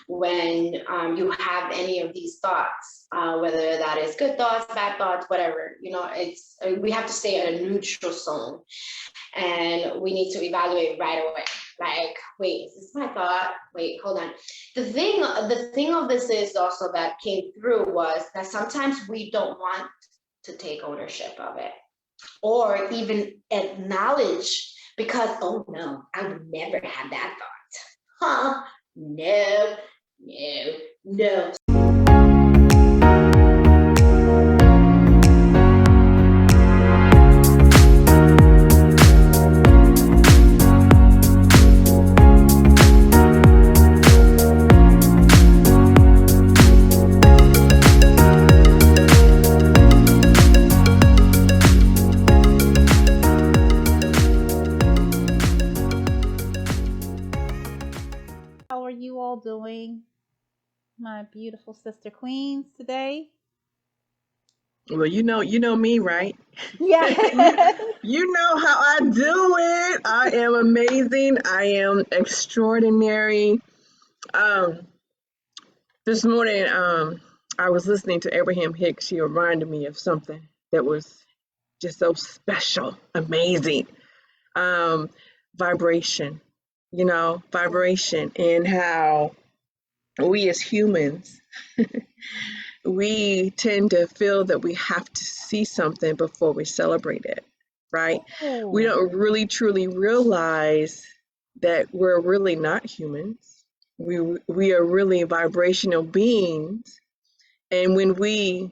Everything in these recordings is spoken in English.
when you have any of these thoughts, whether that is good thoughts, bad thoughts, whatever, you know, we have to stay at a neutral zone, and we need to evaluate right away. Like, wait, is this my thought? Wait, hold on. The thing of this is also that came through was that sometimes we don't want to take ownership of it or even acknowledge, because, oh no, I would never have that thought. Huh? No, no, no. Doing, my beautiful sister queens, today? Well, you know me, right? Yeah. you know how I do it. I am amazing. I am extraordinary. This morning, I was listening to Abraham Hicks. He reminded me of something that was just so special, amazing. Vibration, vibration, and how we as humans, we tend to feel that we have to see something before we celebrate it, right? Oh. We don't really truly realize that we're really not humans. We are really vibrational beings. And when we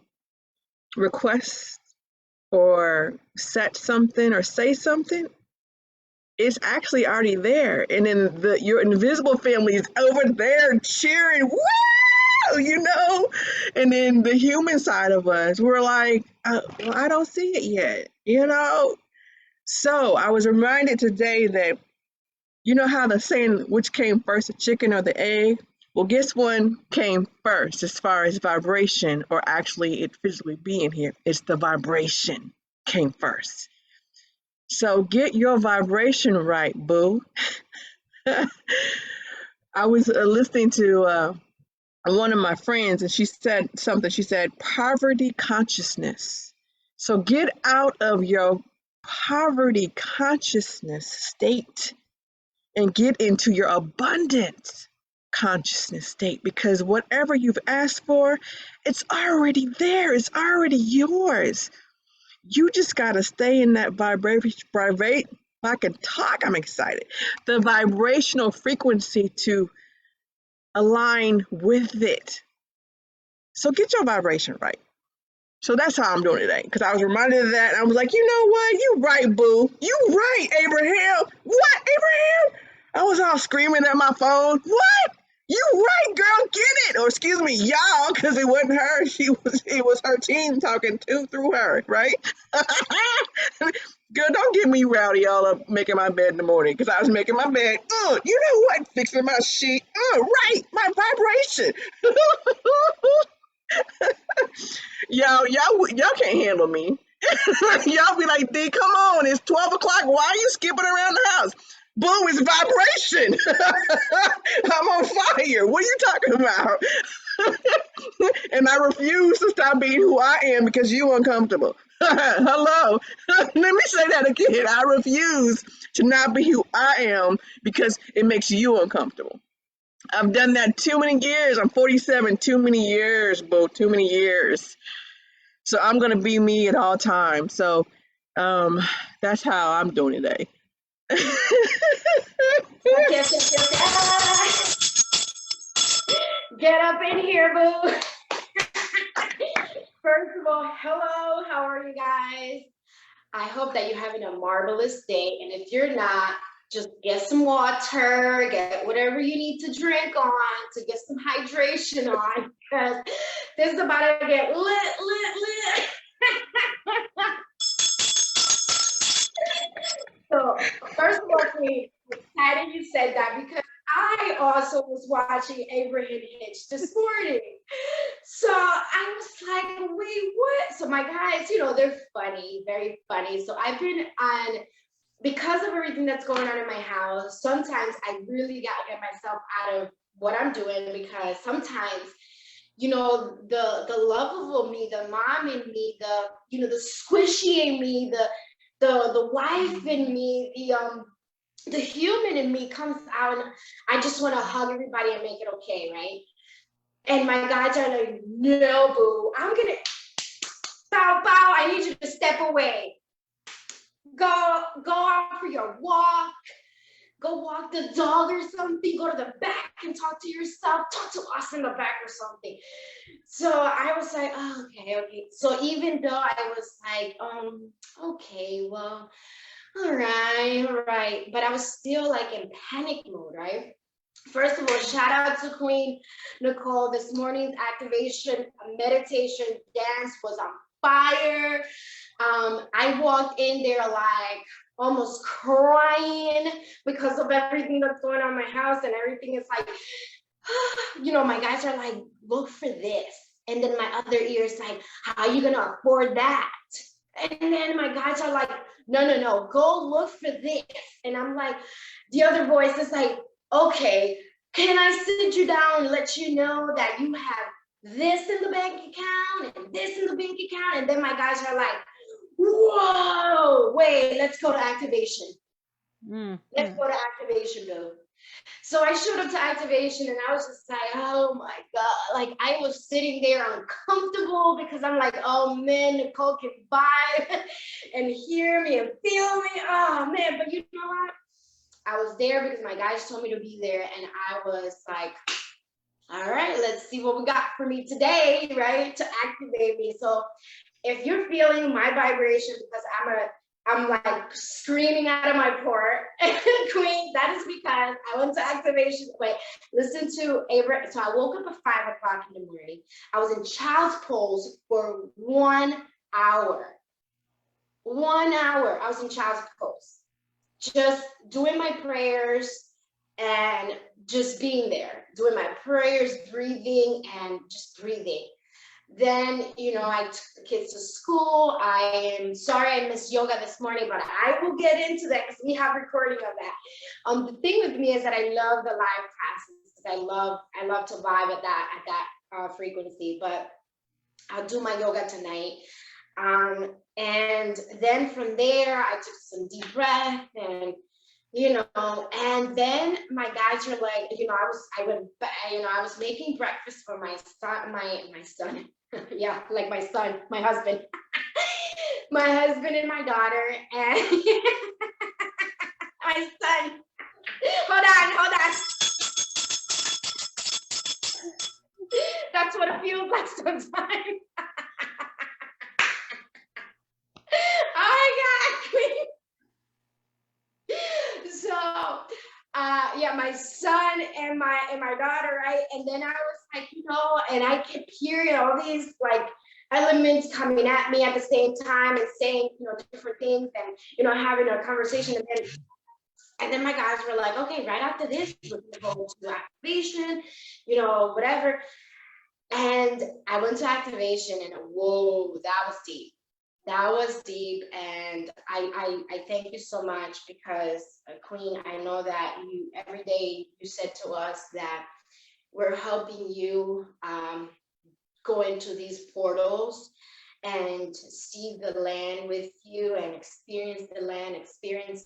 request or set something or say something, it's actually already there. And then your invisible family is over there cheering, woo, and then the human side of us, we're like, well, I don't see it yet, So I was reminded today that, you know how the saying, which came first, the chicken or the egg? Well, guess one came first as far as vibration, or actually it physically being here? It's the vibration came first. So get your vibration right, boo. I was listening to one of my friends, and she said something. She said, poverty consciousness. So get out of your poverty consciousness state and get into your abundant consciousness state, because whatever you've asked for, it's already there. It's already yours. You just got to stay in that if I can talk, I'm excited. The vibrational frequency to align with it. So get your vibration right. So that's how I'm doing today, because I was reminded of that. And I was like, you know what? You right, boo. You right, Abraham. What, Abraham? I was all screaming at my phone. What? You right, girl. Get it. Or excuse me, y'all, because it wasn't her. It was her team talking through her, right? Girl, don't get me rowdy all up making my bed in the morning, because I was making my bed. You know what? Fixing my sheet. Right, my vibration. Y'all can't handle me. Y'all be like, D, come on, it's 12 o'clock. Why are you skipping around the house? Boo, it's vibration. I'm on fire. What are you talking about? And I refuse to stop being who I am because you're uncomfortable. Hello. Let me say that again. I refuse to not be who I am because it makes you uncomfortable. I've done that too many years. I'm 47, too many years, boo, too many years. So I'm going to be me at all times. So that's how I'm doing today. Get up in here, boo. First of all, hello, how are you guys? I hope that you're having a marvelous day. And if you're not, just get some water, get whatever you need to drink on to get some hydration on, because this is about to get lit. So first of all, I'm excited you said that, because I also was watching Abraham Hicks this morning. So I was like, wait, what? So my guys, they're funny, very funny. So I've been on, because of everything that's going on in my house, sometimes I really got to get myself out of what I'm doing, because sometimes, you know, the lovable me, the mom in me, the, you know, the squishy in me, the wife in me, the human in me comes out, and I just want to hug everybody and make it okay, right? And my guys are like, no, boo, I'm gonna bow, I need you to step away. Go out for your walk. Go walk the dog or something. Go to the back and talk to yourself. Talk to us in the back or something. So I was like, oh, okay. So even though I was like, okay, well, all right. But I was still like in panic mode, right? First of all, shout out to Queen Nicole. This morning's activation, meditation, dance was on fire. I walked in there like almost crying because of everything that's going on in my house, and everything is like, you know, my guys are like, look for this. And then my other ear is like, how are you going to afford that? And then my guys are like, no, go look for this. And I'm like, the other voice is like, okay, can I sit you down and let you know that you have this in the bank account and this in the bank account? And then my guys are like, whoa, wait, let's go to activation. Let's go to activation, though. So I showed up to activation, and I was just like, oh my God. Like, I was sitting there uncomfortable because I'm like, oh man, Nicole can vibe and hear me and feel me. Oh man, but you know what? I was there because my guys told me to be there, and I was like, all right, let's see what we got for me today, right? To activate me. So if you're feeling my vibration, because I'm like screaming out of my port, Queen, that is because I went to activation. Wait, listen to Abraham. So I woke up at 5 o'clock in the morning. I was in child's pose for 1 hour. 1 hour, I was in child's pose, just doing my prayers and just being there, doing my prayers, breathing and just breathing. Then, you know, I took the kids to school. I am sorry I missed yoga this morning, but I will get into that because we have recording of that. The thing with me is that I love the live classes. I love to vibe at that frequency, but I'll do my yoga tonight. And then from there, I took some deep breath, and you know, and then my guys were like, you know, I was making breakfast for my son, yeah, like my son, my husband, my husband and my daughter, and my son. Hold on. That's what it feels like sometimes. Oh my God. So yeah, my son and my daughter, right? And then I was like, you know, and I kept hearing all these like elements coming at me at the same time and saying, you know, different things, and you know, having a conversation. And then my guys were like, okay, right after this, we're gonna go to activation, you know, whatever. And I went to activation, and whoa, that was deep. That was deep, and I thank you so much, because Queen, I know that you every day you said to us that we're helping you go into these portals and see the land with you and experience the land, experience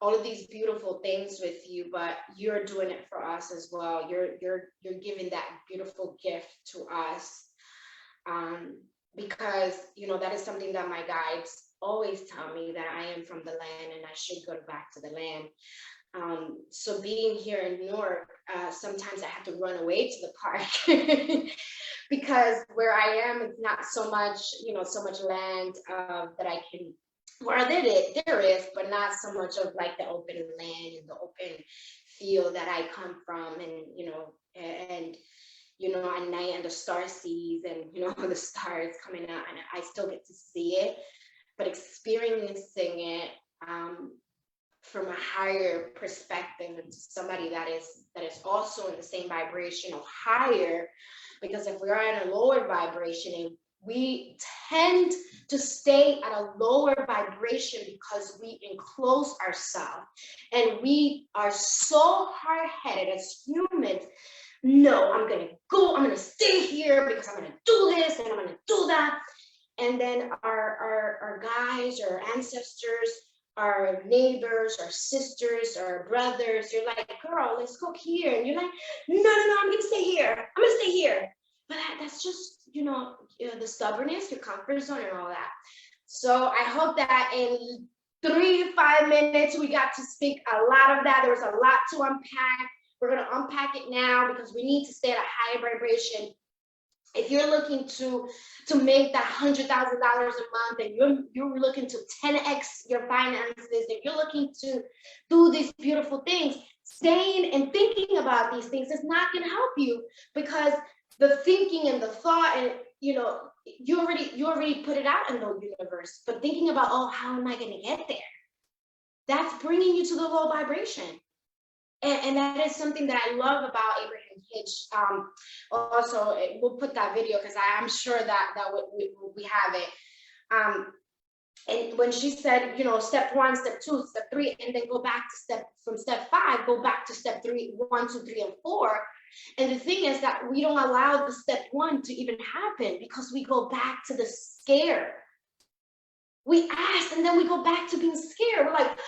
all of these beautiful things with you, but you're doing it for us as well. You're giving that beautiful gift to us. Because, you know, that is something that my guides always tell me, that I am from the land and I should go back to the land. So being here in New York, sometimes I have to run away to the park because where I am, it's not so much, you know, so much land that I can, well, there is, but not so much of like the open land and the open field that I come from, and, you know, you know, at night, and the star sees, and, you know, the stars coming out, and I still get to see it, but experiencing it from a higher perspective, and somebody that is also in the same vibration or higher, because if we are in a lower vibration, and we tend to stay at a lower vibration because we enclose ourselves, and we are so hard-headed as humans no, I'm gonna go, I'm gonna stay here because I'm gonna do this and I'm gonna do that. And then our guys, our ancestors, our neighbors, our sisters, our brothers, you're like, girl, let's go here. And you're like, no, I'm gonna stay here. I'm gonna stay here. But that's just, the stubbornness, your comfort zone and all that. So I hope that in 3 to 5 minutes, we got to speak a lot of that. There was a lot to unpack. We're gonna unpack it now because we need to stay at a higher vibration. If you're looking to make that $100,000 a month, and you're looking to 10x your finances, if you're looking to do these beautiful things, staying and thinking about these things is not going to help you, because the thinking and the thought, and you already put it out in the universe. But thinking about, oh, how am I going to get there? That's bringing you to the low vibration. And that is something that I love about Abraham Hitch. Also, we'll put that video because I'm sure that we have it. And when she said, step 1, step 2, step 3, and then go back to from step 5, go back to step 3, 1, 2, 3, and 4. And the thing is that we don't allow the step 1 to even happen because we go back to the scare. We ask, and then we go back to being scared. We're like,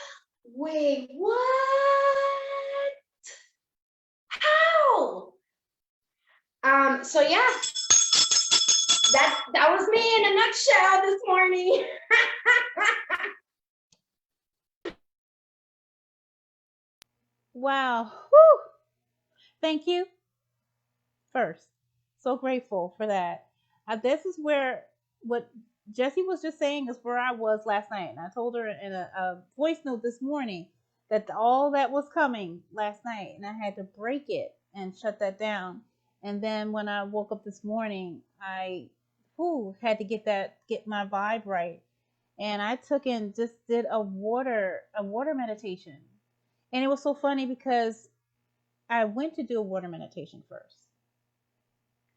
wait, what? How? So yeah, that was me in a nutshell this morning. Wow. Whew. Thank you. First, so grateful for that. This is where what Jessie was just saying is where I was last night. And I told her in a voice note this morning that all that was coming last night, and I had to break it and shut that down. And then when I woke up this morning, I had to get my vibe right. And I took and just did a water meditation. And it was so funny because I went to do a water meditation first.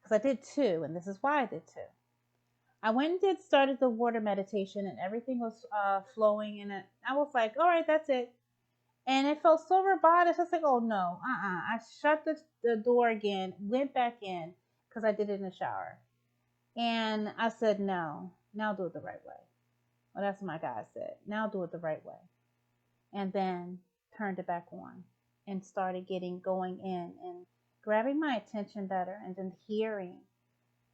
Because I did 2, and this is why I did 2. I went and started the water meditation, and everything was flowing, and I was like, all right, that's it. And it felt so robotic. I was like, oh no, I shut the door again, went back in, because I did it in the shower. And I said, no, now do it the right way. Well, that's what my guy said. Now do it the right way. And then turned it back on and started going in and grabbing my attention better, and then hearing.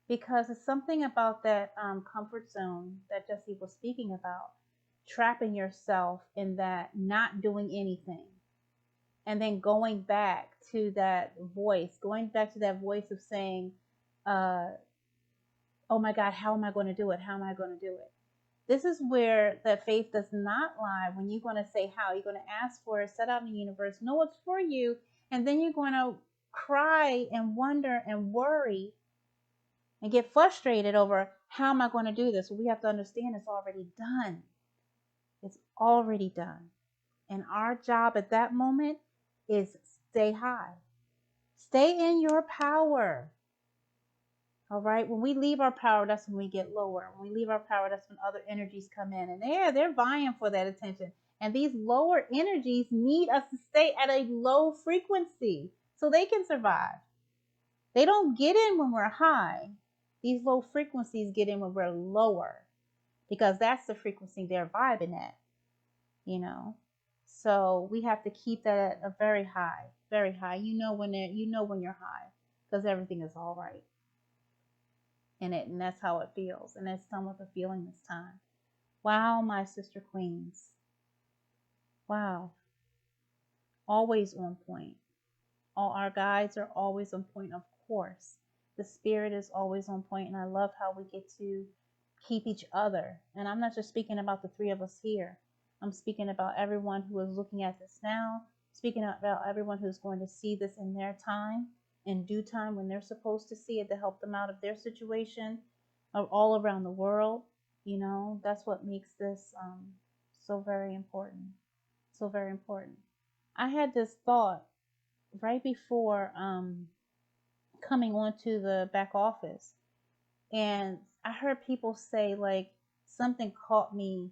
Because it's something about that comfort zone that Jessie was speaking about, trapping yourself in that not doing anything, and then going back to that voice of saying, oh my God, how am I going to do it? How am I going to do it? This is where the faith does not lie. When you're going to say how, you're going to ask for it, set out in the universe, know it's for you, and then you're going to cry and wonder and worry and get frustrated over, how am I going to do this? Well, we have to understand it's already done. It's already done. And our job at that moment is stay high. Stay in your power. All right? When we leave our power, that's when we get lower. When we leave our power, that's when other energies come in. And they're vying for that attention. And these lower energies need us to stay at a low frequency so they can survive. They don't get in when we're high. These low frequencies get in when we're lower, because that's the frequency they're vibing at, So we have to keep that at a very high, very high. When you're high, because everything is all right. And that's how it feels. And that's some of the feeling this time. Wow, my sister queens. Wow. Always on point. All our guides are always on point, of course. The spirit is always on point, and I love how we get to keep each other. And I'm not just speaking about the 3 of us here. I'm speaking about everyone who is looking at this now, speaking about everyone who's going to see this in their time, in due time, when they're supposed to see it, to help them out of their situation, all around the world. That's what makes this so very important. So very important. I had this thought right before coming onto the back office, and I heard people say, like, something caught me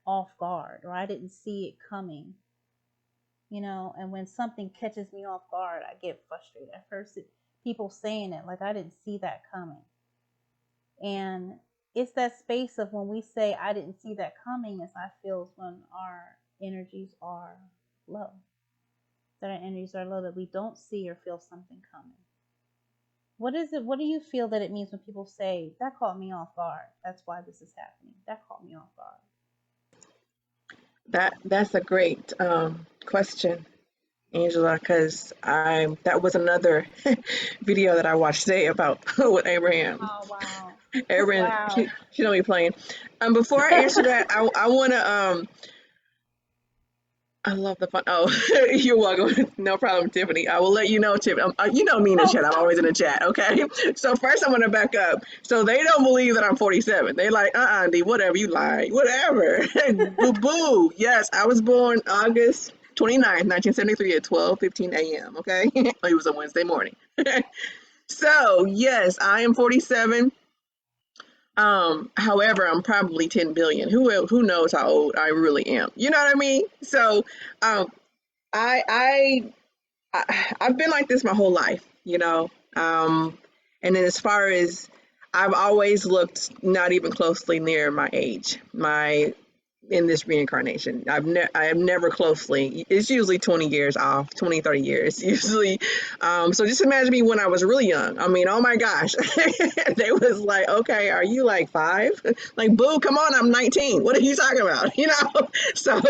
off guard, or I didn't see it coming. and when something catches me off guard, I get frustrated. I've heard people saying it like I didn't see that coming. And it's that space of when we say I didn't see that coming, is I feel when our energies are low. That our energies are low, that we don't see or feel something coming. What is it? What do you feel that it means when people say, that caught me off guard? That's why this is happening. That caught me off guard. That's a great question, Angela, because that was another video that I watched today about with Abraham. Oh, wow. Abraham, Wow. she don't be playing. Before I answer that, I want to I love the fun. Oh, you're welcome. No problem, Tiffany. I will let you know, Tiffany. You know me in the chat. I'm always in the chat, okay? So first I'm going to back up. So they don't believe that I'm 47. They like, D, whatever, you lie. Whatever. Boo-boo. Yes, I was born August 29th, 1973 at 12:15 a.m., okay? It was a Wednesday morning. So, yes, I am 47. However, I'm probably 10 billion. Who knows how old I really am? You know what I mean? So, I've been like this my whole life, and then as far as I've always looked not even closely near my age, in this reincarnation. I have never closely, it's usually 20 years off, 20, 30 years usually. So just imagine me when I was really young. I mean, oh my gosh, they was like, okay, are you like 5? Like, boo, come on, I'm 19. What are you talking about? So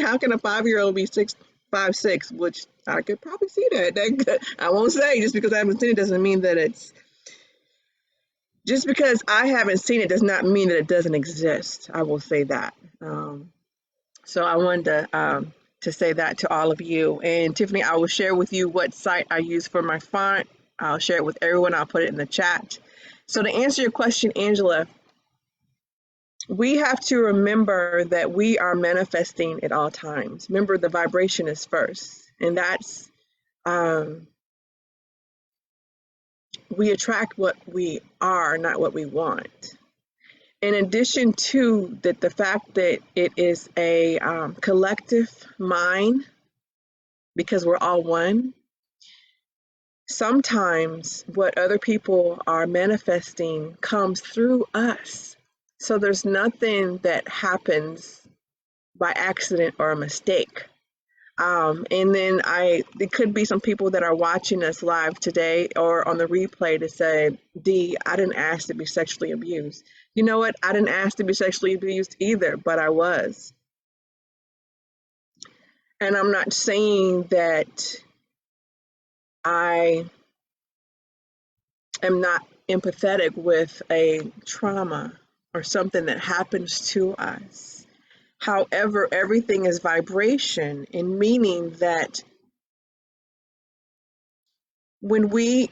how can a 5-year-old be 5'6", which I could probably see that. I won't say, just because I haven't seen it doesn't mean that just because I haven't seen it does not mean that it doesn't exist. I will say that. So I wanted to say that to all of you. And Tiffany, I will share with you what site I use for my font. I'll share it with everyone. I'll put it in the chat. So to answer your question, Angela, we have to remember that we are manifesting at all times. Remember, the vibration is first, and that's we attract what we are, not what we want. In addition to that, the fact that it is a collective mind, because we're all one, sometimes what other people are manifesting comes through us. So there's nothing that happens by accident or a mistake. And then it could be some people that are watching us live today or on the replay to say, I didn't ask to be sexually abused. You know what? I didn't ask to be sexually abused either, but I was. And I'm not saying that I am not empathetic with a trauma or something that happens to us. However, everything is vibration, in meaning that when we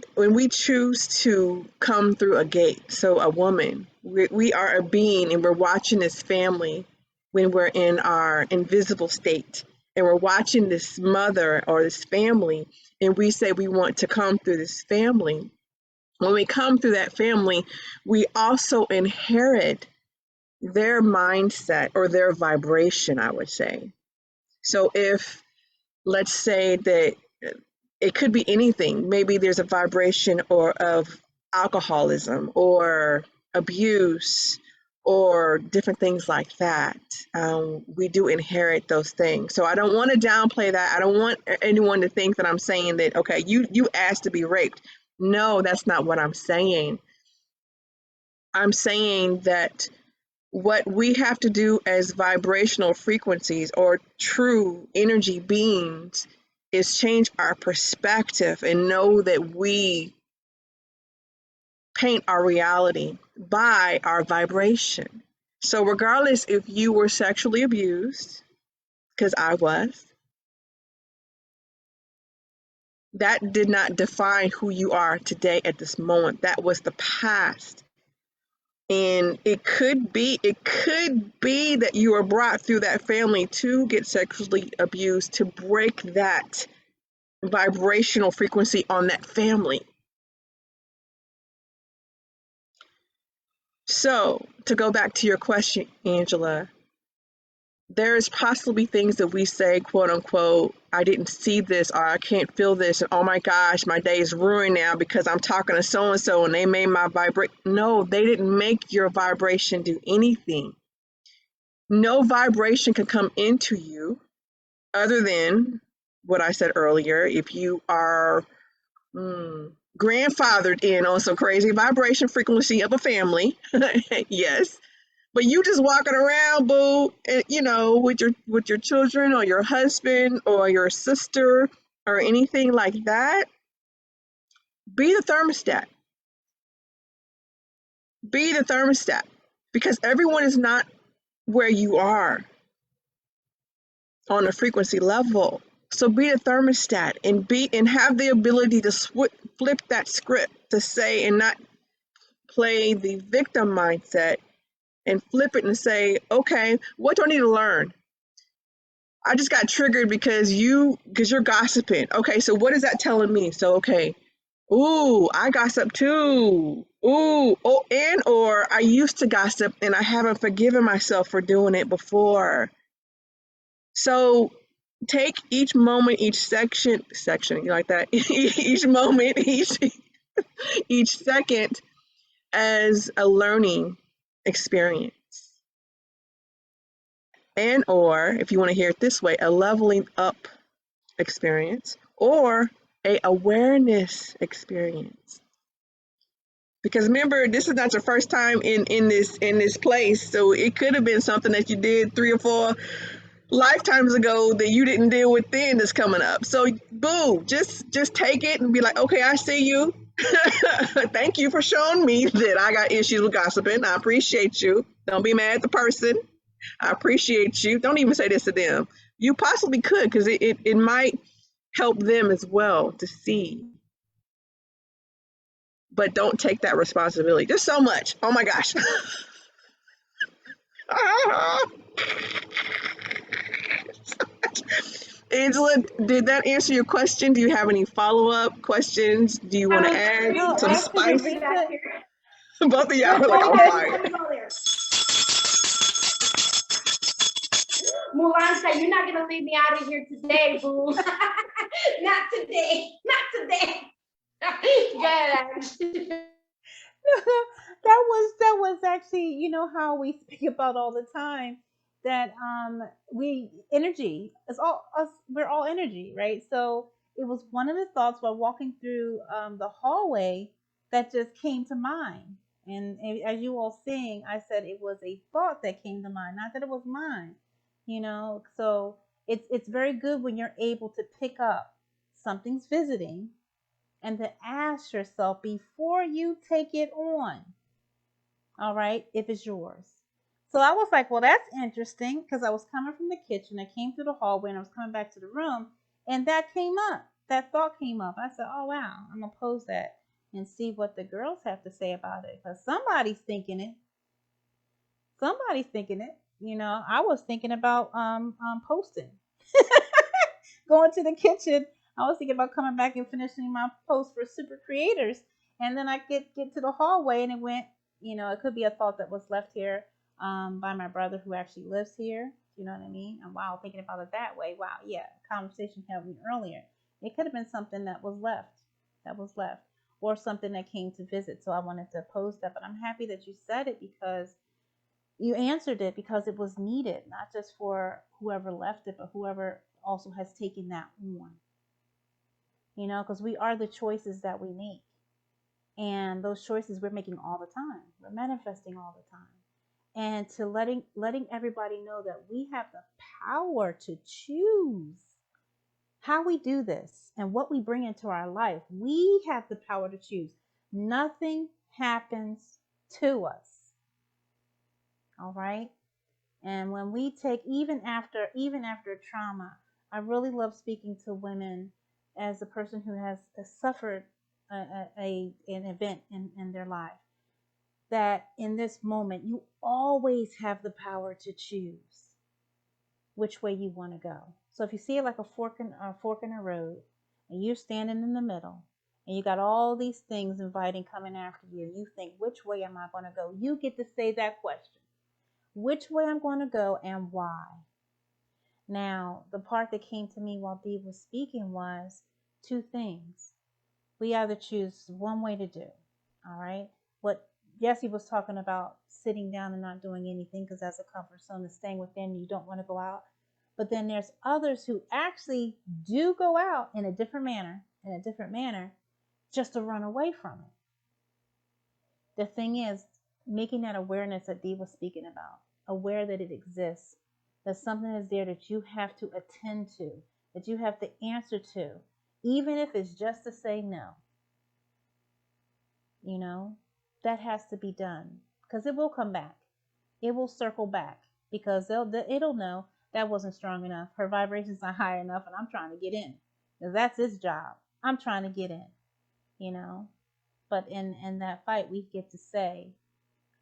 choose to come through a gate, so a woman, we are a being, and we're watching this family when we're in our invisible state, and we're watching this mother or this family, and we say we want to come through this family. When we come through that family, we also inherit their mindset or their vibration, I would say. So if, let's say that it could be anything, maybe there's a vibration of alcoholism or abuse or different things like that. We do inherit those things. So I don't want to downplay that. I don't want anyone to think that I'm saying that, okay, you asked to be raped. No, that's not what I'm saying. I'm saying that what we have to do as vibrational frequencies or true energy beings is change our perspective and know that we paint our reality by our vibration. So regardless if you were sexually abused, because I was, that did not define who you are today at this moment. That was the past. And it could be that you were brought through that family to get sexually abused, to break that vibrational frequency on that family. So to go back to your question, Angela, there's possibly things that we say, quote unquote, I didn't see this, or I can't feel this, and oh my gosh, my day is ruined now because I'm talking to so and so and they made my vibrate. No, they didn't make your vibration do anything. No vibration can come into you other than what I said earlier. If you are grandfathered in on some crazy vibration frequency of a family, yes. But you just walking around, boo, and, you know, with your children or your husband or your sister or anything like that, be the thermostat. Be the thermostat, because everyone is not where you are on a frequency level. So be a thermostat and have the ability to flip that script to say and not play the victim mindset, and flip it and say, okay, what do I need to learn? I just got triggered because you're gossiping. Okay, so what is that telling me? So okay, ooh, I gossip too. Ooh, oh, and or I used to gossip and I haven't forgiven myself for doing it before. So take each moment, each section, you like that? Each moment, each second as a learning experience. And or if you want to hear it this way, a leveling up experience or a awareness experience. Because remember, this is not your first time in this place, so it could have been something that you did 3 or 4 lifetimes ago that you didn't deal with then that's coming up. So boo, just take it and be like, okay, I see you. Thank you for showing me that I got issues with gossiping. I appreciate you. Don't be mad at the person. I appreciate you. Don't even say this to them. You possibly could, because it might help them as well to see. But don't take that responsibility. There's so much. Oh my gosh. Angela, did that answer your question? Do you have any follow-up questions? Do you want to add No, some actually, spice? Rita, Both of y'all are like, go I'm ahead. fired. Mulanza, you're not gonna leave me out of here today, boo. Not today. Not today. Good. that was actually, you know, how we speak about all the time that we energy is all us, we're all energy, right? So it was one of the thoughts while walking through the hallway that just came to mind. And as you all seeing, I said it was a thought that came to mind, not that it was mine, you know. So it's very good when you're able to pick up something's visiting and to ask yourself before you take it on, all right, if it's yours. So I was like, well, that's interesting, because I was coming from the kitchen. I came through the hallway and I was coming back to the room, and that came up. That thought came up. I said, oh, wow, I'm going to pose that and see what the girls have to say about it, because somebody's thinking it. Somebody's thinking it. You know, I was thinking about posting. Going to the kitchen, I was thinking about coming back and finishing my post for super creators. And then I get to the hallway and it went, you know, it could be a thought that was left here by my brother who actually lives here. You know what I mean? And wow, thinking about it that way, wow, yeah, conversation held me earlier. It could have been something that was left, or something that came to visit. So I wanted to post that, but I'm happy that you said it, because you answered it, because it was needed, not just for whoever left it, but whoever also has taken that on. You know, because we are the choices that we make. And those choices we're making all the time. We're manifesting all the time. And to letting everybody know that we have the power to choose how we do this and what we bring into our life. We have the power to choose. Nothing happens to us. All right? And when we take, even after trauma, I really love speaking to women as a person who has suffered an event in their life, that in this moment you always have the power to choose which way you want to go. So if you see it like a fork in a road, and you're standing in the middle, and you got all these things inviting coming after you, you think, which way am I going to go? You get to say that question. Which way I'm going to go and why? Now, the part that came to me while Dee was speaking was two things. We either choose one way to do, all right? What Jessie was talking about, sitting down and not doing anything because that's a comfort zone and staying within, you don't want to go out. But then there's others who actually do go out in a different manner, just to run away from it. The thing is, making that awareness that Dee was speaking about, aware that it exists, that something is there that you have to attend to, that you have to answer to, even if it's just to say no. You know, that has to be done, because it will come back. It will circle back, because it'll know that wasn't strong enough. Her vibration's not high enough, and I'm trying to get in. Because that's its job. I'm trying to get in, you know. But in that fight, we get to say,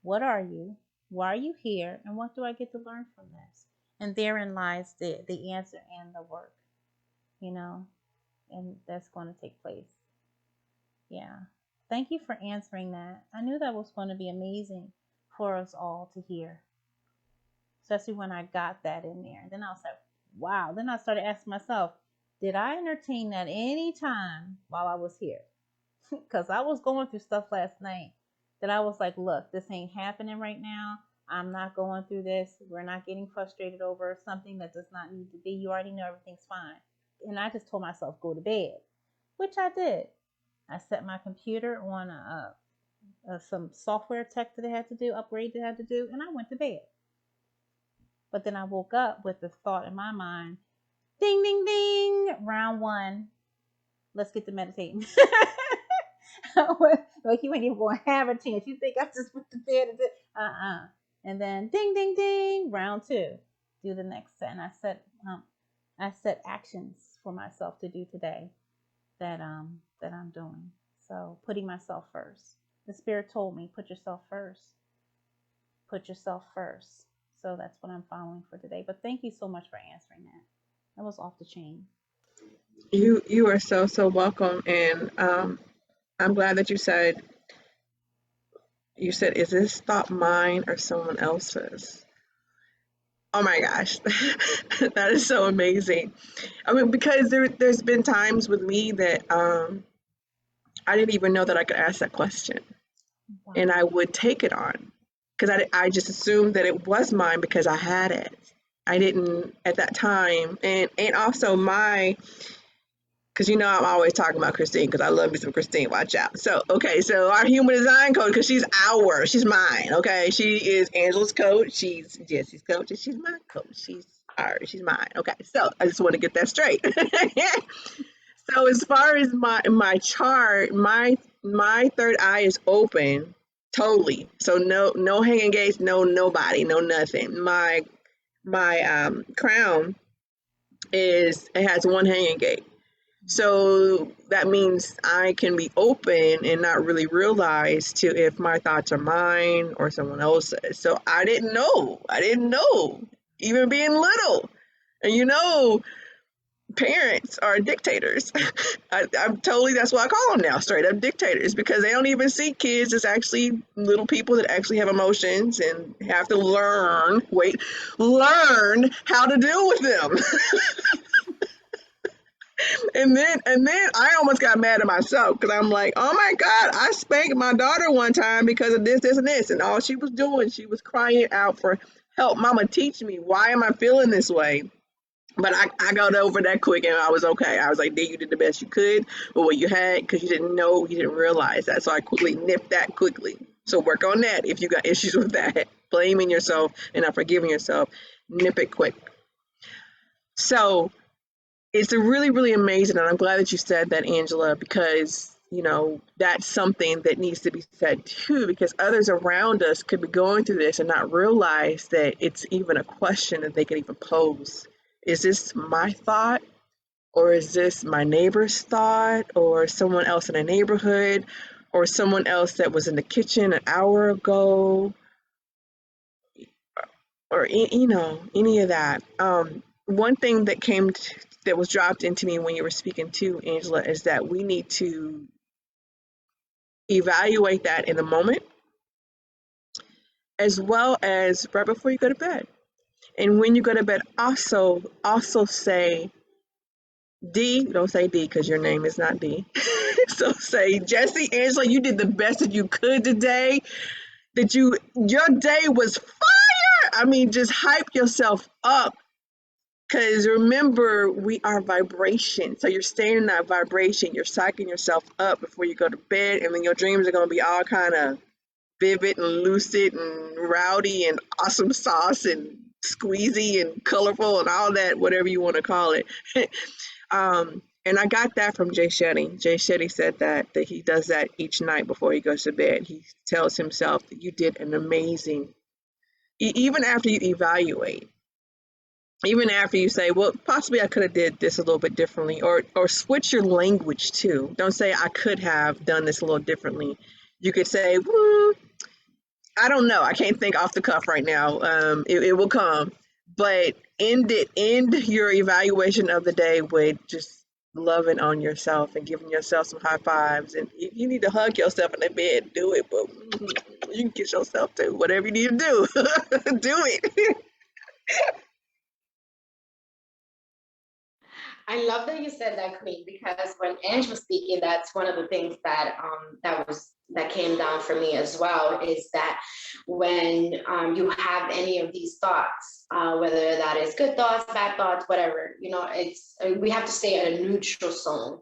what are you? Why are you here? And what do I get to learn from this? And therein lies the answer and the work, you know. And that's going to take place. Yeah. Thank you for answering that. I knew that was going to be amazing for us all to hear, especially when I got that in there. Then I was like, wow. Then I started asking myself, did I entertain that any time while I was here? Because I was going through stuff last night that I was like, look, this ain't happening right now. I'm not going through this. We're not getting frustrated over something that does not need to be. You already know everything's fine. And I just told myself, go to bed, which I did. I set my computer on some software tech that I had to do, upgrade that I had to do, and I went to bed. But then I woke up with the thought in my mind, ding, ding, ding, round one. Let's get to meditating. Like you ain't even going to have a chance. You think I just went to bed and did, And then ding, ding, ding, round two. Do the next set. And I set actions for myself to do today that I'm doing. So putting myself first. The Spirit told me, put yourself first. Put yourself first. So that's what I'm following for today. But thank you so much for answering that. That was off the chain. You are so welcome, and I'm glad that you said, is this thought mine or someone else's? Oh my gosh, that is so amazing. I mean, because there's been times with me that I didn't even know that I could ask that question. Wow. And I would take it on, because I just assumed that it was mine because I had it. I didn't at that time, and also because you know I'm always talking about Christine, because I love me some Christine. Watch out. So our human design coach, because she's mine. Okay, she is Angela's coach, she's Jessie's coach, and she's my coach. She's mine. Okay, so I just want to get that straight. So as far as my chart, my third eye is open totally. So no hanging gates, nobody, no nothing. My crown it has one hanging gate. So that means I can be open and not really realize if my thoughts are mine or someone else's. So I didn't know, even being little. And parents are dictators. I'm totally, that's what I call them now, straight up dictators, because they don't even see kids as actually little people that actually have emotions and have to learn how to deal with them. And then I almost got mad at myself, because I'm like, oh my God, I spanked my daughter one time because of this, and this. And all she was doing, she was crying out for help. Mama, teach me. Why am I feeling this way? But I got over that quick, and I was okay. I was like, Dee, you did the best you could with what you had, because you didn't know, you didn't realize that. So I quickly nipped that quickly. So work on that if you got issues with that. Blaming yourself and not forgiving yourself, nip it quick. So it's really, really amazing, and I'm glad that you said that, Angela, because, that's something that needs to be said too, because others around us could be going through this and not realize that it's even a question that they can even pose. Is this my thought, or is this my neighbor's thought, or someone else in a neighborhood, or someone else that was in the kitchen an hour ago, or, any of that. One thing that was dropped into me when you were speaking to, Angela, is that we need to evaluate that in the moment, as well as right before you go to bed. And when you go to bed, also say D. Don't say D because your name is not D. So say, Jesse, Angela, you did the best that you could today. Your day was fire. I mean, just hype yourself up. Because remember, we are vibration. So you're staying in that vibration. You're psyching yourself up before you go to bed. And then your dreams are going to be all kind of vivid and lucid and rowdy and awesome sauce and squeezy and colorful and all that, whatever you want to call it. And I got that from Jay Shetty. Jay Shetty said that he does that each night before he goes to bed. He tells himself that you did an amazing, even after you evaluate, even after you say, well, possibly I could have did this a little bit differently, or switch your language too. Don't say I could have done this a little differently. You could say, I don't know. I can't think off the cuff right now. It will come, but end your evaluation of the day with just loving on yourself and giving yourself some high fives. And if you need to hug yourself in the bed, do it. But you can kiss yourself too. Whatever you need to do, do it. I love that you said that, Queen, because when Ange was speaking, that's one of the things that that came down for me as well, is that when you have any of these thoughts, whether that is good thoughts, bad thoughts, whatever, we have to stay at a neutral zone,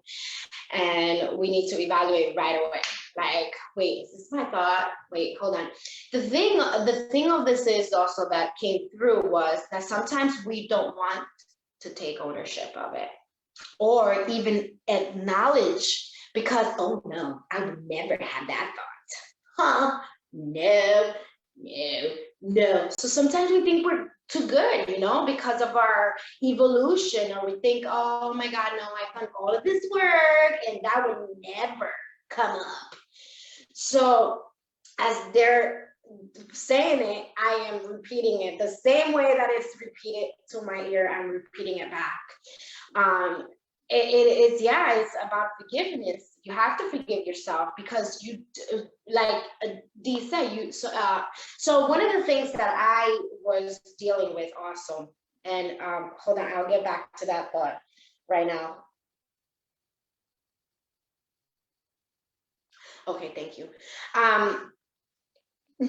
and we need to evaluate right away. Like, wait, is this my thought? Wait, hold on. The thing of this is also that came through was that sometimes we don't want to take ownership of it or even acknowledge, because, oh no, I would never have that thought. No. So sometimes we think we're too good, because of our evolution, or we think, oh my God, no, I've done all of this work and that would never come up. So as they're saying it, I am repeating it the same way that it's repeated to my ear. I'm repeating it back. It's about forgiveness. You have to forgive yourself, because you, like Dee said, so one of the things that I was dealing with also, and hold on, I'll get back to that thought right now. Okay, thank you.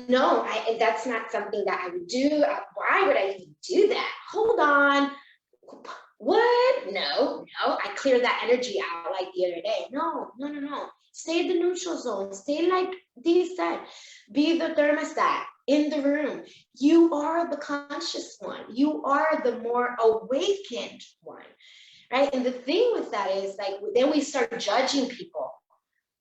No, that's not something that I would do. Why would I even do that? Hold on. What? No. I cleared that energy out like the other day. No. Stay in the neutral zone. Stay, like Dee said, be the thermostat in the room. You are the conscious one. You are the more awakened one, right? And the thing with that is, like, then we start judging people.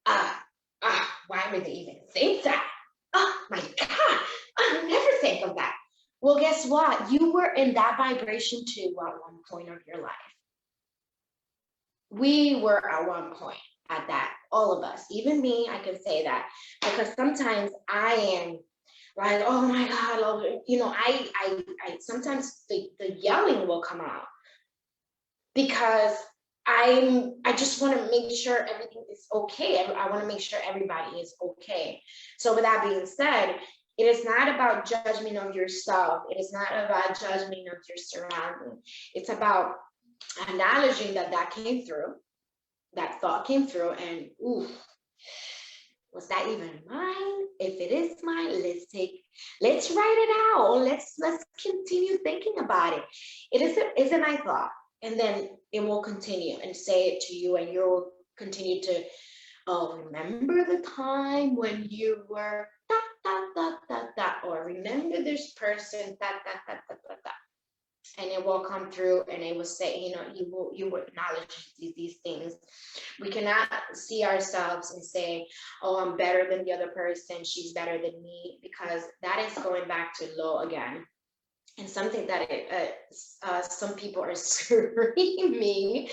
Why would they even think that? Oh my God, I never think of that. Well, guess what? You were in that vibration too at one point of your life. We were at one point at that, all of us, even me, I can say that, because sometimes I am like, oh my God, I sometimes the yelling will come out, because I just want to make sure everything is okay. I want to make sure everybody is okay. So with that being said, it is not about judgment of yourself. It is not about judgment of your surroundings. It's about acknowledging that came through, that thought came through, and was that even mine? If it is mine, let's write it out. Let's continue thinking about it. Is it my thought? And then it will continue and say it to you, and you'll continue to, remember the time when you were or remember this person, and it will come through, and it will say, you will acknowledge these things. We cannot see ourselves and say, oh, I'm better than the other person, she's better than me, because that is going back to low again. And something that some people are screaming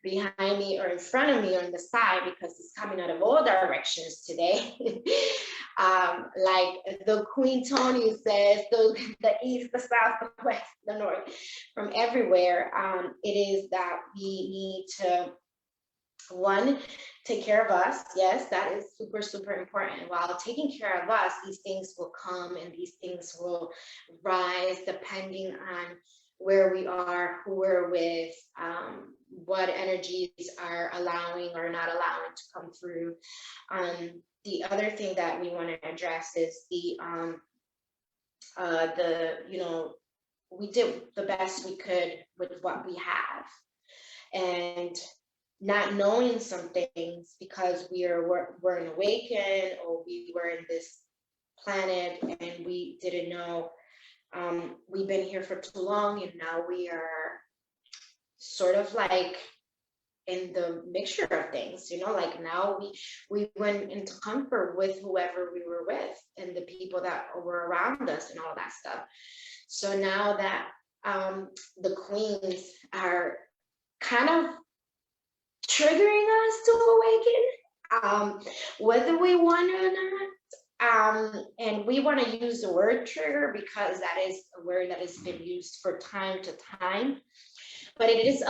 behind me or in front of me on the side, because it's coming out of all directions today. Like the Queen Tony says, the east, the south, the west, the north, from everywhere. It is that we need to One, take care of us. Yes, that is super, super important. While taking care of us, these things will come and these things will rise depending on where we are, who we're with, what energies are allowing or not allowing to come through. The other thing that we want to address is we did the best we could with what we have, and not knowing some things because we're awakened, or we were in this planet and we didn't know. We've been here for too long, and now we are sort of like in the mixture of things, like now we went into comfort with whoever we were with and the people that were around us and all that stuff. So now that the queens are kind of triggering us to awaken, whether we want it or not. And we want to use the word trigger because that is a word that has been used for time to time. But it is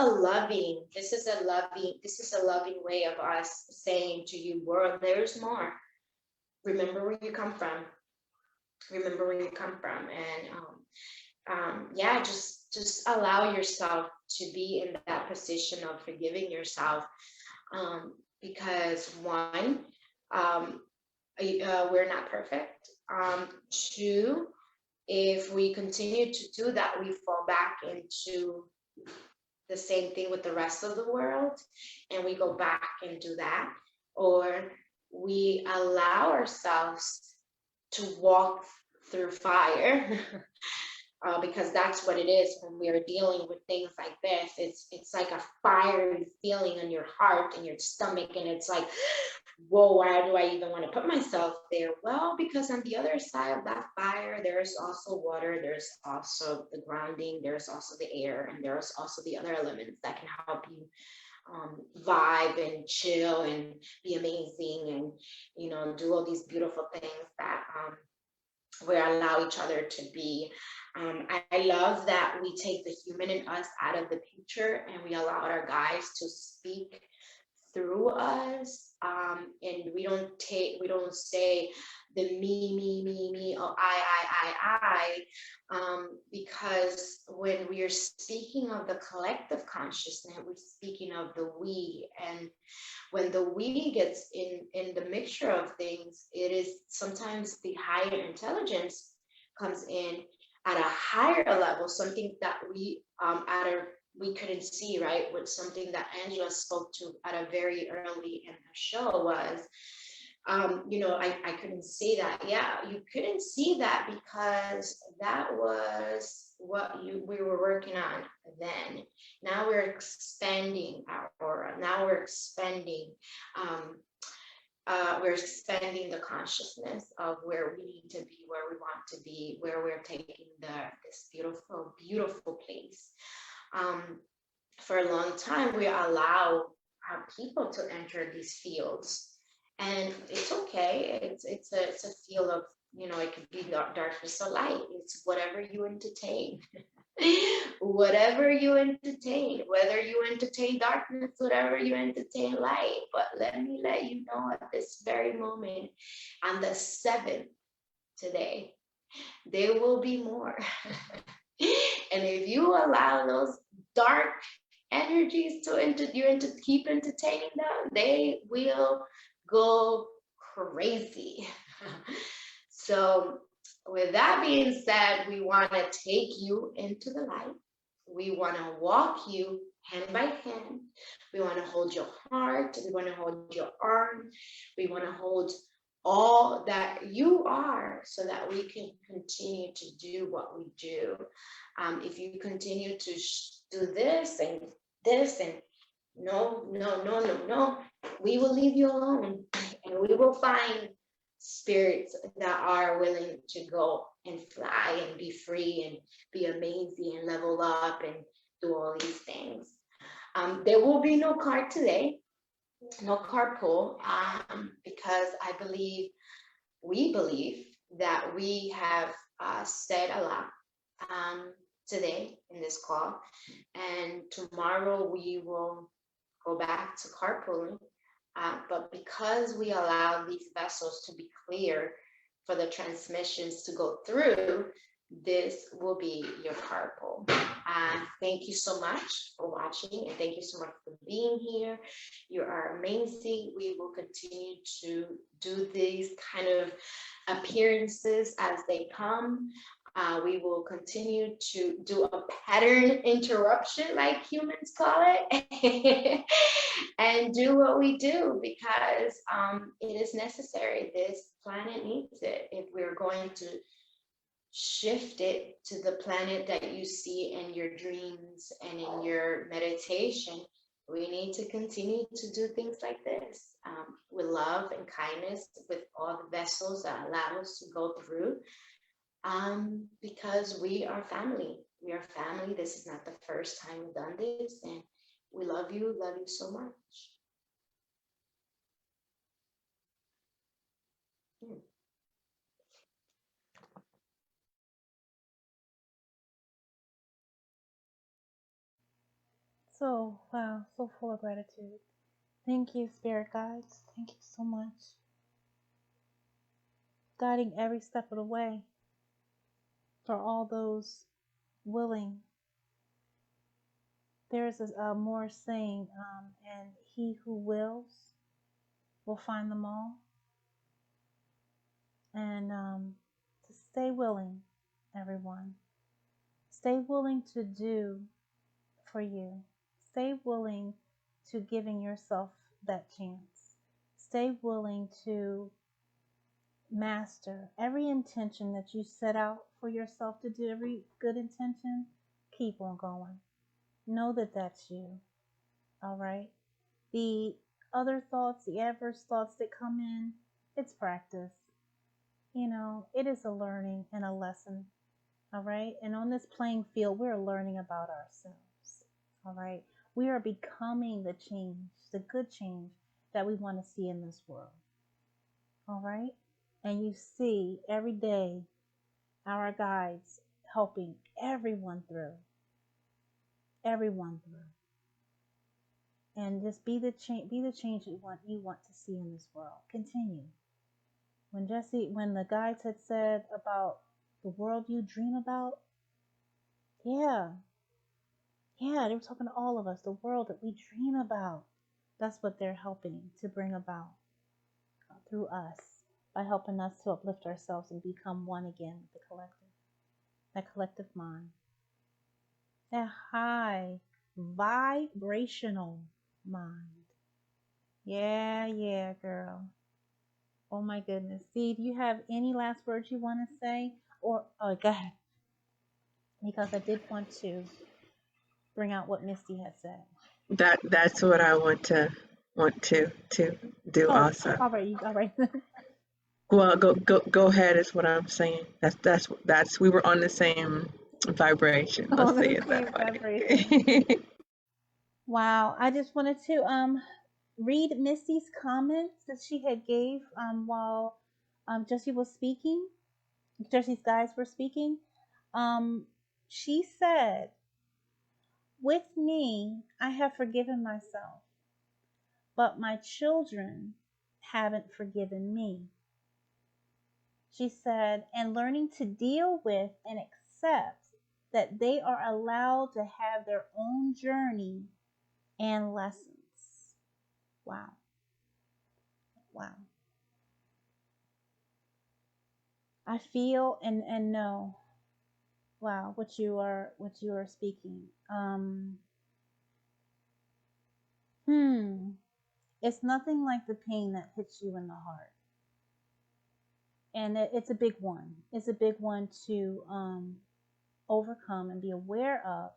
this is a loving way of us saying to you, world, there's more. Remember where you come from. Remember where you come from. And yeah, just allow yourself to be in that position of forgiving yourself. Because one, we're not perfect. Two, if we continue to do that, we fall back into the same thing with the rest of the world, and we go back and do that. Or we allow ourselves to walk through fire. Because that's what it is when we are dealing with things like this. It's like a fiery feeling in your heart and your stomach, and it's like, whoa, why do I even want to put myself there? Well, because on the other side of that fire, there's also water, there's also the grounding, there's also the air, and there's also the other elements that can help you vibe and chill and be amazing, and do all these beautiful things that we allow each other to be. I love that we take the human in us out of the picture and we allow our guys to speak through us. And we don't say the me, or I, because when we are speaking of the collective consciousness, we're speaking of the we. And when the we gets in the mixture of things, it is sometimes the higher intelligence comes in at a higher level, something that we couldn't see, right? With something that Angela spoke to at a very early in the show was, I couldn't see that. Yeah, you couldn't see that because that was what we were working on then. Now we're expanding our aura. Now we're expanding the consciousness of where we need to be, where we want to be, where we're taking this beautiful, beautiful place. For a long time, we allow our people to enter these fields, and it's okay. It's a field of, it could be darkness or light. It's whatever you entertain. Whatever you entertain, whether you entertain darkness, whatever you entertain light. But let me let you know at this very moment, on the 7th today, there will be more. And if you allow those dark energies to keep entertaining them, they will go crazy. So with that being said, we want to take you into the light. We want to walk you hand by hand. We want to hold your heart. We want to hold your arm. We want to hold all that you are so that we can continue to do what we do. If you continue to do this and no, we will leave you alone, and we will find spirits that are willing to go and fly and be free and be amazing and level up and do all these things. There will be no card today, no card pull, because we believe that we have said a lot today in this call, and tomorrow we will go back to carpooling. But because we allow these vessels to be clear for the transmissions to go through, this will be your carpool. Thank you so much for watching, and thank you so much for being here. You are amazing. We will continue to do these kind of appearances as they come. We will continue to do a pattern interruption, like humans call it, and do what we do because it is necessary. This planet needs it if we're going to shift it to the planet that you see in your dreams and in your meditation. We need to continue to do things like this with love and kindness, with all the vessels that allow us to go through. Because we are family. We are family. This is not the first time we've done this, and we love you so much. So, wow, so full of gratitude. Thank you, spirit guides. Thank you so much. Guiding every step of the way for all those willing. There's a more saying, and he who wills will find them all. And to stay willing, everyone. Stay willing to do for you. Stay willing to giving yourself that chance. Stay willing to master every intention that you set out for yourself to do, every good intention. Keep on going. Know that that's you. All right? The other thoughts, the adverse thoughts that come in, it's practice. You know, it is a learning and a lesson. All right? And on this playing field, we're learning about ourselves. All right? We are becoming the change, the good change that we want to see in this world. All right? And you see every day our guides helping everyone through. Everyone through. And just be the change you want to see in this world. Continue. When the guides had said about the world you dream about, yeah, they were talking to all of us, the world that we dream about. That's what they're helping to bring about through us, by helping us to uplift ourselves and become one again with the collective, that collective mind, that high vibrational mind. Yeah, girl. Oh my goodness. Dee, do you have any last words you want to say? Or, oh, go ahead. Because I did want to bring out what Misty had said. That's what I want to do also. All right. Well, go ahead is what I'm saying. That's we were on the same vibration. Let's say it that way. Wow, I just wanted to read Misty's comments that she had gave while Jesse's guys were speaking. She said, "With me, I have forgiven myself, but my children haven't forgiven me." She said, "and learning to deal with and accept that they are allowed to have their own journey and lessons." Wow. I feel and know, wow, what you are speaking. It's nothing like the pain that hits you in the heart. And it's a big one. It's a big one to overcome and be aware of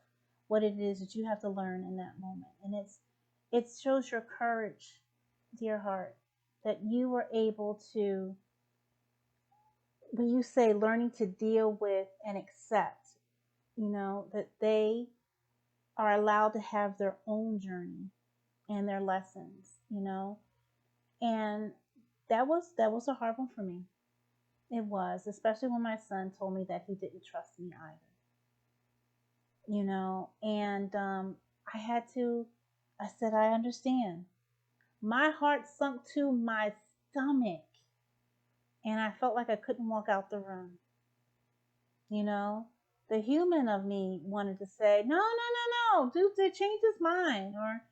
what it is that you have to learn in that moment. And it shows your courage, dear heart, that you were able to, when you say learning to deal with and accept, that they are allowed to have their own journey and their lessons, and that was a hard one for me. It was, especially when my son told me that he didn't trust me either, and I had to I said, I understand. My heart sunk to my stomach, and I felt like I couldn't walk out the room. You know, the human of me wanted to say, no, no, no, no, dude, change his mind or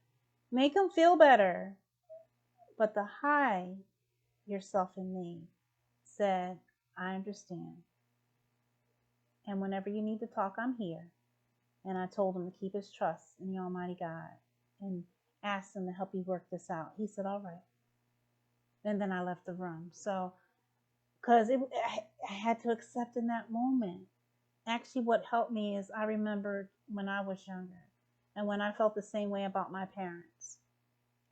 make him feel better. But the high yourself in me said, I understand. And whenever you need to talk, I'm here. And I told him to keep his trust in the Almighty God and asked him to help me work this out. He said, all right. And then I left the room. So, because I had to accept in that moment. Actually, what helped me is I remembered when I was younger and when I felt the same way about my parents.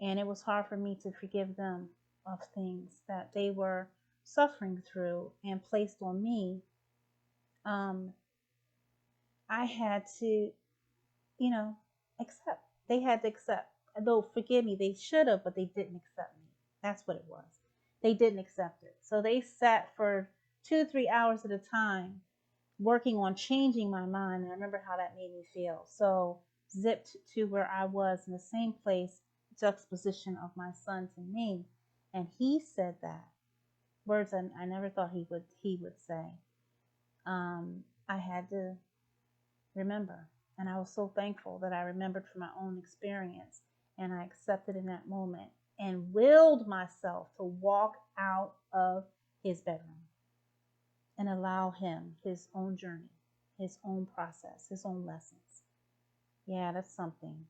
And it was hard for me to forgive them of things that they were suffering through and placed on me. I had to, accept. They had to accept. Though, forgive me, they should have, but they didn't accept me. That's what it was. They didn't accept it. So they sat for 2-3 hours at a time working on changing my mind. And I remember how that made me feel. So zipped to where I was in the same place, juxtaposition of my son to me. And he said that. Words I never thought he would say. I had to remember. And I was so thankful that I remembered from my own experience. And I accepted in that moment and willed myself to walk out of his bedroom and allow him his own journey, his own process, his own lessons. Yeah, that's something.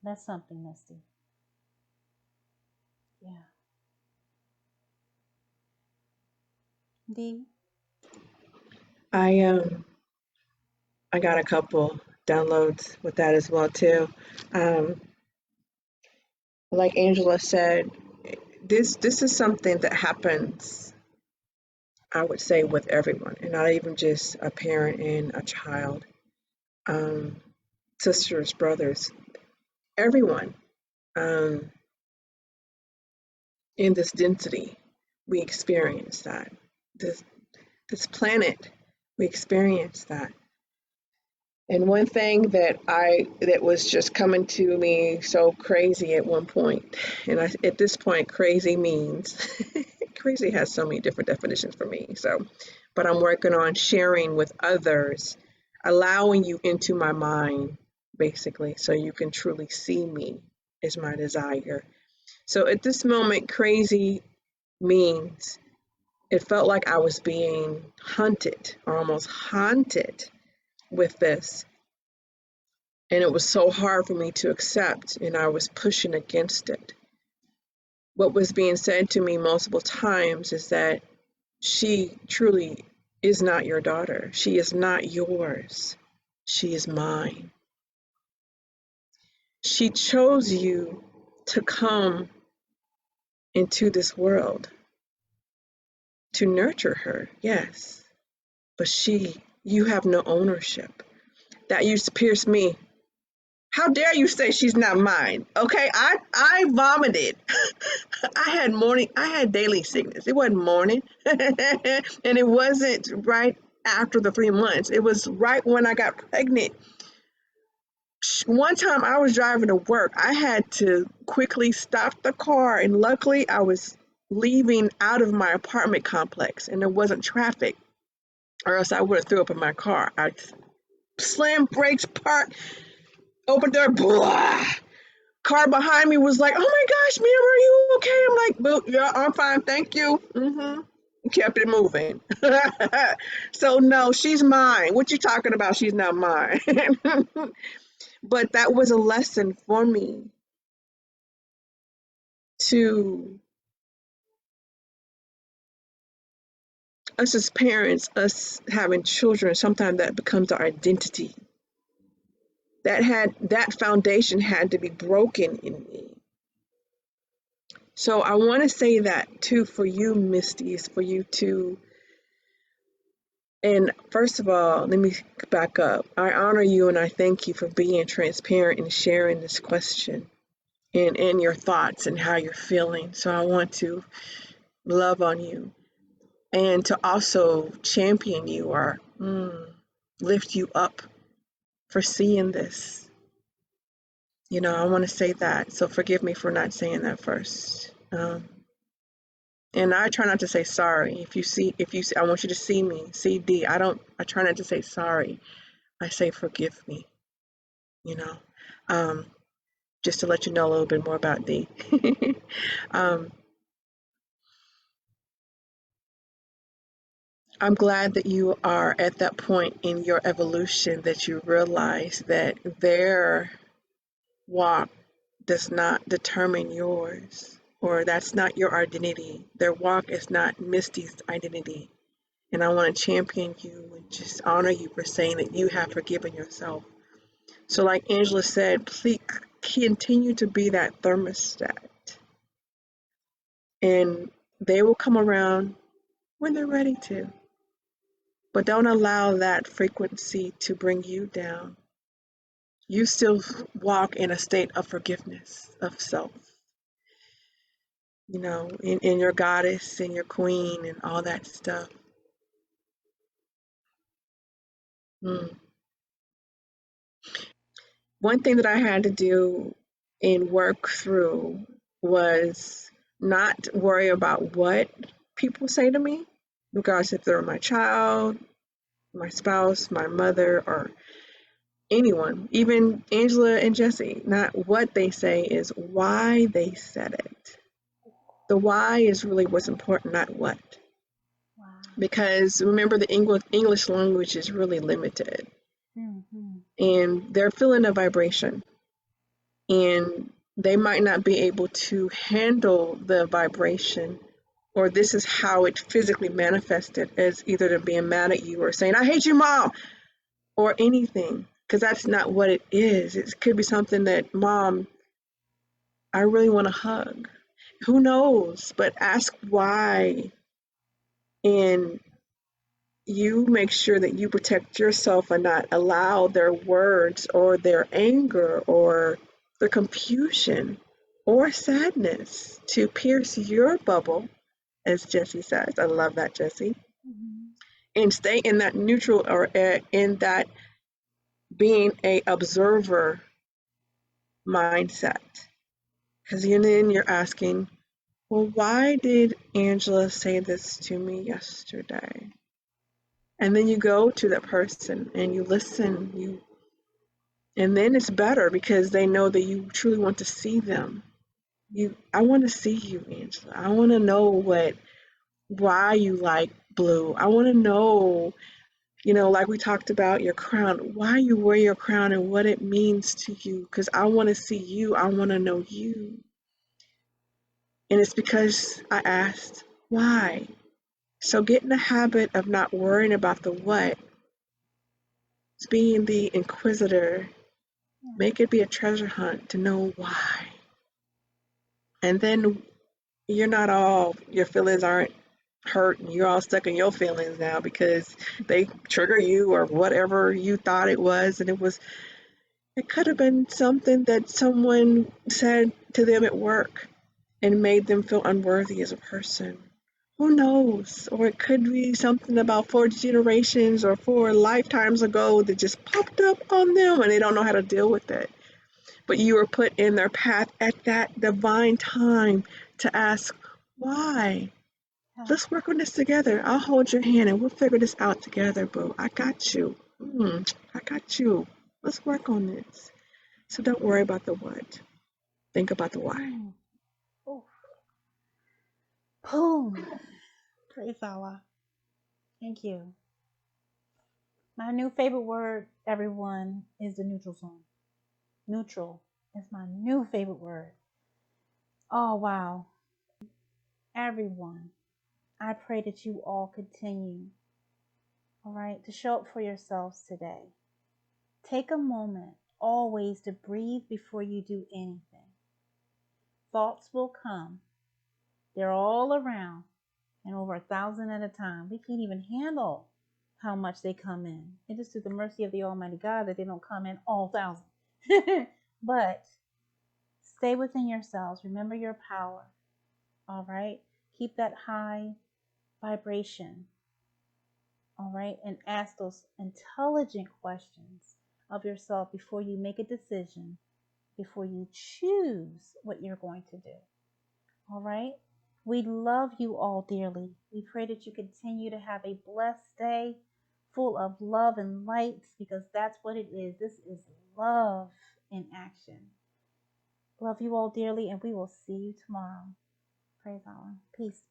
That's something, Misty. Yeah. D? I got a couple downloads with that as well too. Like Angela said, this is something that happens, I would say, with everyone, and not even just a parent and a child, sisters, brothers, everyone. In this density, we experience that. This planet, we experience that. And one thing that was just coming to me so crazy at one point, and at this point, crazy means crazy has so many different definitions for me. So, but I'm working on sharing with others, allowing you into my mind, basically, so you can truly see me is my desire. So at this moment, crazy means it felt like I was being hunted, or almost haunted with this. And it was so hard for me to accept, and I was pushing against it. What was being said to me multiple times is that she truly is not your daughter. She is not yours. She is mine. She chose you to come into this world, to nurture her, yes. But you have no ownership. That used to pierce me. How dare you say she's not mine? Okay, I vomited. I had daily sickness. It wasn't morning. And it wasn't right after the 3 months. It was right when I got pregnant. One time I was driving to work. I had to quickly stop the car, and luckily I was leaving out of my apartment complex and there wasn't traffic, or else I would have threw up in my car. I slammed brakes, parked, opened door, blah. Car behind me was like, oh my gosh, ma'am, are you okay? I'm like, well, yeah, I'm fine, thank you. Kept it moving. So no, she's mine. What you talking about? She's not mine. But that was a lesson for me to us as parents, us having children, sometimes that becomes our identity. That foundation had to be broken in me. So I want to say that too for you, Misty, is for you to, and first of all, let me back up. I honor you and I thank you for being transparent and sharing this question and your thoughts and how you're feeling. So I want to love on you and to also champion you or lift you up for seeing this. I want to say that. So forgive me for not saying that first. And I try not to say sorry. If you see, I want you to see me, see D. I try not to say sorry. I say forgive me, you know, just to let you know a little bit more about D. um, I'm glad that you are at that point in your evolution that you realize that their walk does not determine yours, or that's not your identity. Their walk is not Misty's identity. And I want to champion you and just honor you for saying that you have forgiven yourself. So like Angela said, please continue to be that thermostat. And they will come around when they're ready to. But don't allow that frequency to bring you down. You still walk in a state of forgiveness of self. In your goddess and your queen and all that stuff. Mm. One thing that I had to do and work through was not worry about what people say to me, regardless if they're my child, my spouse, my mother, or anyone, even Angela and Jesse. Not what they say, is why they said it. The why is really what's important, not what. Wow. Because remember, the English language is really limited. Mm-hmm. And they're feeling a vibration. And they might not be able to handle the vibration, or this is how it physically manifested, as either them being mad at you or saying, I hate you, Mom, or anything. Because that's not what it is. It could be something that, Mom, I really want to hug. Who knows? But ask why. And you make sure that you protect yourself and not allow their words or their anger or the confusion or sadness to pierce your bubble, as Jessie says. I love that, Jessie. Mm-hmm. And stay in that neutral, or in that being a observer mindset. Because then you're asking, well, why did Angela say this to me yesterday? And then you go to that person and you listen, and then it's better because they know that you truly want to see them. I want to see you, Angela. I want to know why you like blue. I want to know, like we talked about your crown, why you wear your crown and what it means to you. Because I want to see you. I want to know you. And it's because I asked why. So get in the habit of not worrying about the what. It's being the inquisitor. Make it be a treasure hunt to know why. And then your feelings aren't hurt and you're all stuck in your feelings now because they trigger you or whatever you thought it was. And it could have been something that someone said to them at work and made them feel unworthy as a person. Who knows? Or it could be something about 4 generations or 4 lifetimes ago that just popped up on them and they don't know how to deal with it. But you were put in their path at that divine time to ask, why? Let's work on this together. I'll hold your hand and we'll figure this out together, boo. I got you. I got you. Let's work on this. So don't worry about the what. Think about the why. Oh. Boom. Praise Allah. Thank you. My new favorite word, everyone, is the neutral zone. Neutral is my new favorite word. Oh, wow. Everyone, I pray that you all continue, all right, to show up for yourselves today. Take a moment always to breathe before you do anything. Thoughts will come. They're all around and over 1,000 at a time. We can't even handle how much they come in. It is through the mercy of the Almighty God that they don't come in all 1,000. But stay within yourselves. Remember your power. All right? Keep that high vibration. All right? And ask those intelligent questions of yourself before you make a decision before you choose what you're going to do. All right? We love you all dearly. We pray that you continue to have a blessed day full of love and light, because that's what it is. This is love in action. Love you all dearly, and we will see you tomorrow. Praise Allah. Peace.